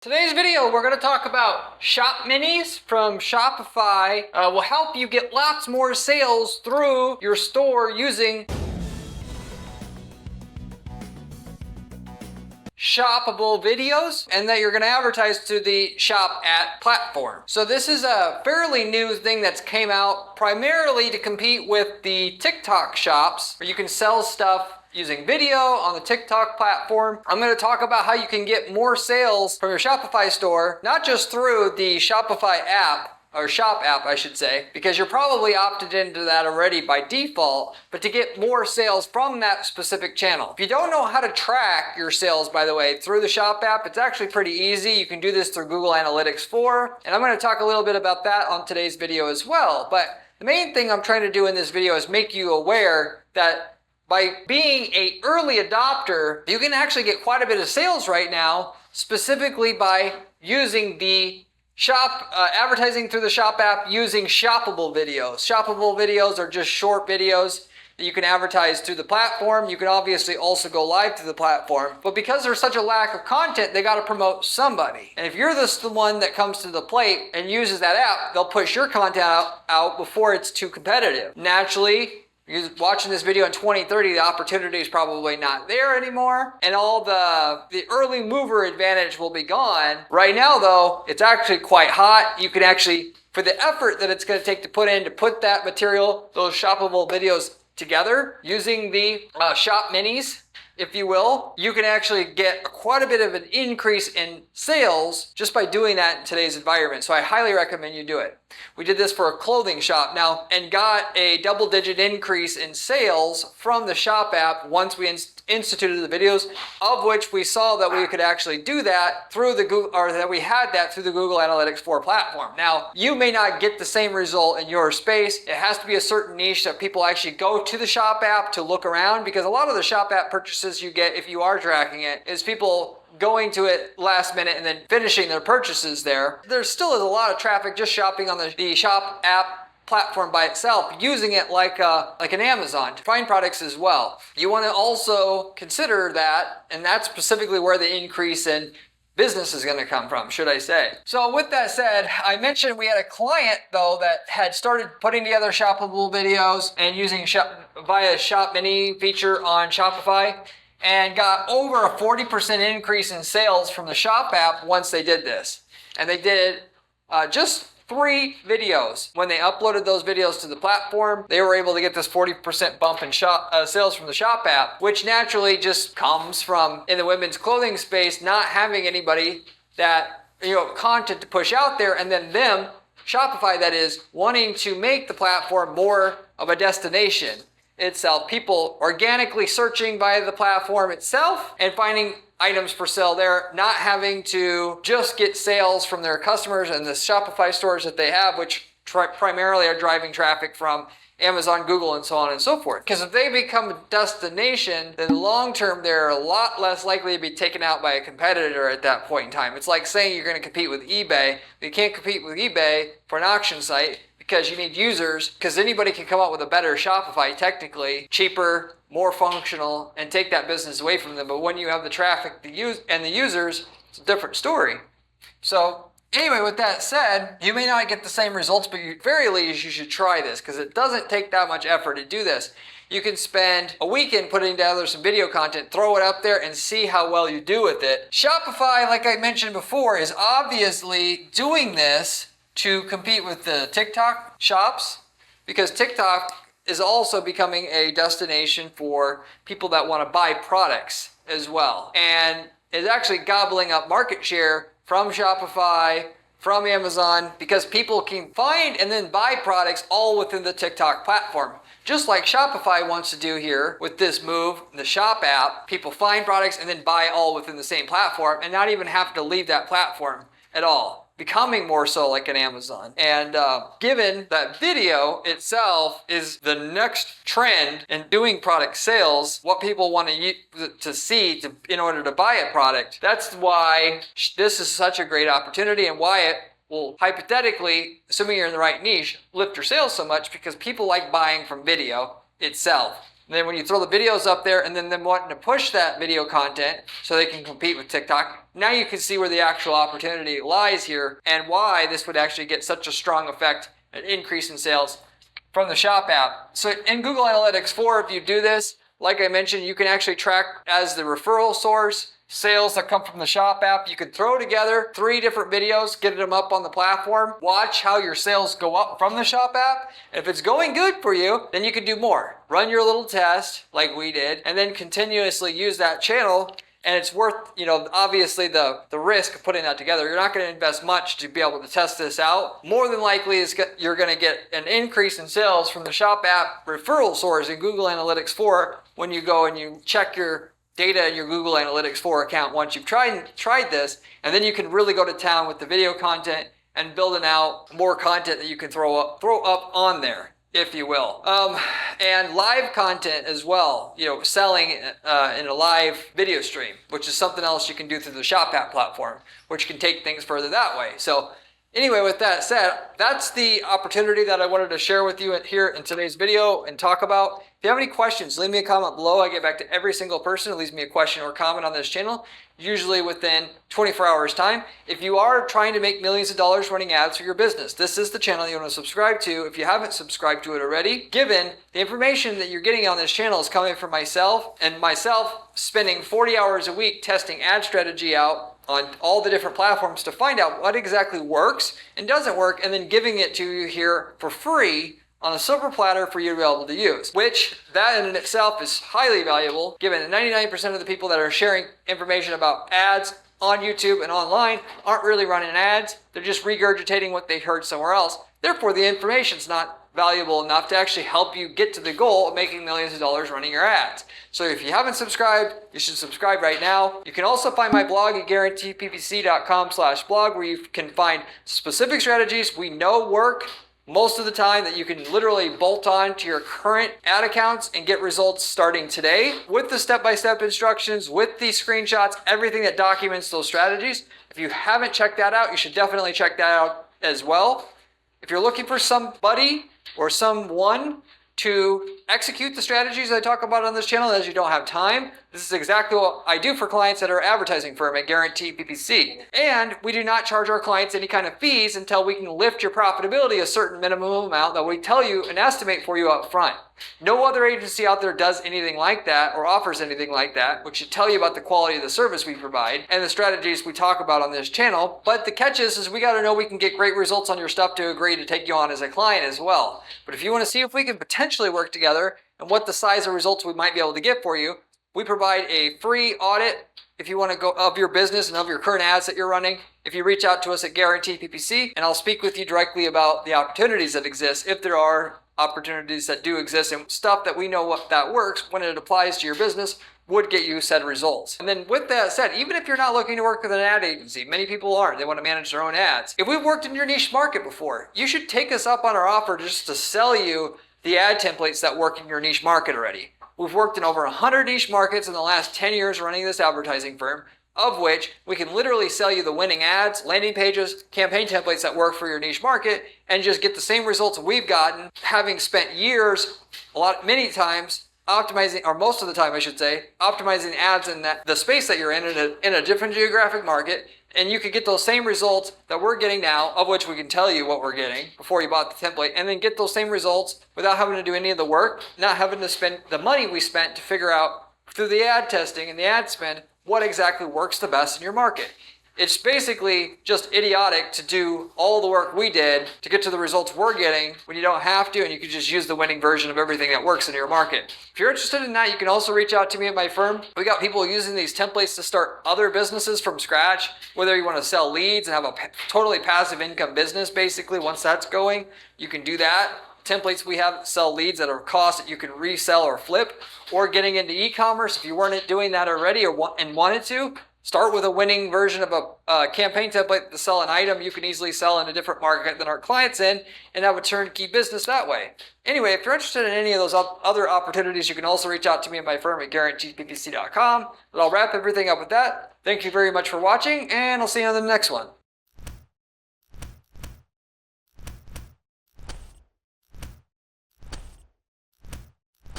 Today's video, we're going to talk about Shop Minis from Shopify. Will help you get lots more sales through your store using shoppable videos, and that you're going to advertise to the Shop app platform. So this is a fairly new thing that's came out primarily to compete with the TikTok shops, where you can sell stuff using video on the TikTok platform. I'm going to talk about how you can get more sales from your Shopify store, not just through the Shopify app, or Shop app, I should say, because you're probably opted into that already by default, but to get more sales from that specific channel. If you don't know how to track your sales, by the way, through the Shop app, it's actually pretty easy. You can do this through Google Analytics 4, and I'm going to talk a little bit about that on today's video as well. But the main thing I'm trying to do in this video is make you aware that by being an early adopter, you can actually get quite a bit of sales right now, specifically by using the advertising through the Shop app using shoppable videos. Shoppable videos are just short videos that you can advertise through the platform. You can obviously also go live to the platform, but because there's such a lack of content, they got to promote somebody. And if you're the one that comes to the plate and uses that app, they'll push your content out before it's too competitive. Naturally, you're watching this video in 2030, the opportunity is probably not there anymore, and all the early mover advantage will be gone. Right now, though, it's actually quite hot. You can actually, for the effort that it's going to take to put that material, those shoppable videos together, using the Shop Minis, if you will, you can actually get quite a bit of an increase in sales just by doing that in today's environment. So I highly recommend you do it. We did this for a clothing shop now and got a double-digit increase in sales from the Shop app once we instituted the videos, of which we saw that we could actually do that through the Google, or that we had that through the Google Analytics 4 platform. Now, you may not get the same result in your space. It has to be a certain niche that people actually go to the Shop app to look around, because a lot of the Shop app purchases you get, if you are tracking it, is people going to it last minute and then finishing their purchases there. There still is a lot of traffic just shopping on the Shop app platform by itself, using it like an Amazon to find products as well. You want to also consider that, and that's specifically where the increase in business is going to come from, should I say. So with that said, I mentioned we had a client though that had started putting together shoppable videos and using via Shop Mini feature on Shopify, and got over a 40% increase in sales from the Shop app once they did this. And they did just 3 videos. When they uploaded those videos to the platform, they were able to get this 40% bump in sales from the Shop app, which naturally just comes from, in the women's clothing space, not having anybody that, content to push out there, and then them, Shopify that is, wanting to make the platform more of a destination itself. People organically searching via the platform itself and finding items for sale there, not having to just get sales from their customers and the Shopify stores that they have, which primarily are driving traffic from Amazon, Google, and so on and so forth. Because if they become a destination, then long term they're a lot less likely to be taken out by a competitor at that point in time. It's like saying you're going to compete with eBay. You can't compete with eBay for an auction site, because you need users, because anybody can come up with a better Shopify, technically, cheaper, more functional, and take that business away from them. But when you have the traffic and the users, it's a different story. So anyway, with that said, you may not get the same results, but at very least you should try this, because it doesn't take that much effort to do this. You can spend a weekend putting together some video content, throw it up there, and see how well you do with it. Shopify, like I mentioned before, is obviously doing this to compete with the TikTok shops, because TikTok is also becoming a destination for people that want to buy products as well, and is actually gobbling up market share from Shopify, from Amazon, because people can find and then buy products all within the TikTok platform. Just like Shopify wants to do here with this move, the Shop app, people find products and then buy all within the same platform and not even have to leave that platform at all, becoming more so like an Amazon. And given that video itself is the next trend in doing product sales, what people want to see in order to buy a product, that's why this is such a great opportunity, and why it will hypothetically, assuming you're in the right niche, lift your sales so much, because people like buying from video itself. And then when you throw the videos up there and then them wanting to push that video content so they can compete with TikTok, now you can see where the actual opportunity lies here and why this would actually get such a strong effect, an increase in sales from the Shop app. So in Google Analytics 4, if you do this, like I mentioned, you can actually track as the referral source sales that come from the Shop app. You could throw together 3 different videos, get them up on the platform, watch how your sales go up from the Shop app. If it's going good for you, then you can do more. Run your little test like we did, and then continuously use that channel. And it's worth, obviously the risk of putting that together. You're not going to invest much to be able to test this out. More than likely, you're going to get an increase in sales from the Shop app referral source in Google Analytics 4 when you go and you check your data in your Google Analytics 4 account once you've tried this. And then you can really go to town with the video content and building out more content that you can throw up on there, if you will. And live content as well, selling in a live video stream, which is something else you can do through the Shop app platform, which can take things further that way. So anyway, with that said, that's the opportunity that I wanted to share with you here in today's video and talk about. If you have any questions, leave me a comment below. I get back to every single person who leaves me a question or comment on this channel, usually within 24 hours time. If you are trying to make millions of dollars running ads for your business, this is the channel you want to subscribe to if you haven't subscribed to it already, given the information that you're getting on this channel is coming from myself, and myself spending 40 hours a week testing ad strategy out on all the different platforms to find out what exactly works and doesn't work, and then giving it to you here for free on a silver platter for you to be able to use, which that in itself is highly valuable, given that 99% of the people that are sharing information about ads on YouTube and online aren't really running ads. They're just regurgitating what they heard somewhere else. Therefore, the information's not valuable enough to actually help you get to the goal of making millions of dollars running your ads. So if you haven't subscribed, you should subscribe right now. You can also find my blog at guaranteeppc.com/blog, where you can find specific strategies we know work most of the time that you can literally bolt on to your current ad accounts and get results starting today with the step-by-step instructions, with the screenshots, everything that documents those strategies. If you haven't checked that out, you should definitely check that out as well. If you're looking for somebody or someone to execute the strategies I talk about on this channel as you don't have time, this is exactly what I do for clients that are advertising firm at Guarantee PPC. And we do not charge our clients any kind of fees until we can lift your profitability a certain minimum amount that we tell you and estimate for you up front. No other agency out there does anything like that or offers anything like that, which should tell you about the quality of the service we provide and the strategies we talk about on this channel. But the catch is we got to know we can get great results on your stuff to agree to take you on as a client as well. But if you want to see if we can potentially work together and what the size of results we might be able to get for you, we provide a free audit if you want to go of your business and of your current ads that you're running. If you reach out to us at Guarantee PPC, and I'll speak with you directly about the opportunities that exist, if there are opportunities that do exist and stuff that we know what that works when it applies to your business would get you said results. And then with that said, even if you're not looking to work with an ad agency, many people aren't, they want to manage their own ads. If we've worked in your niche market before, you should take us up on our offer just to sell you the ad templates that work in your niche market already. We've worked in over 100 niche markets in the last 10 years running this advertising firm, of which we can literally sell you the winning ads, landing pages, campaign templates that work for your niche market, and just get the same results we've gotten, having spent years, many times, optimizing, or most of the time I should say, optimizing ads in the space that you're in a different geographic market. And you could get those same results that we're getting now, of which we can tell you what we're getting before you bought the template, and then get those same results without having to do any of the work, not having to spend the money we spent to figure out through the ad testing and the ad spend what exactly works the best in your market. It's basically just idiotic to do all the work we did to get to the results we're getting when you don't have to, and you can just use the winning version of everything that works in your market. If you're interested in that, you can also reach out to me at my firm. We got people using these templates to start other businesses from scratch, whether you want to sell leads and have a totally passive income business, basically, once that's going, you can do that. Templates we have sell leads at a cost that you can resell or flip, or getting into e-commerce if you weren't doing that already and wanted to. Start with a winning version of a campaign template to sell an item you can easily sell in a different market than our clients in, and have a turnkey business that way. Anyway, if you're interested in any of those other opportunities, you can also reach out to me and my firm at guaranteeppc.com. But I'll wrap everything up with that. Thank you very much for watching, and I'll see you on the next one.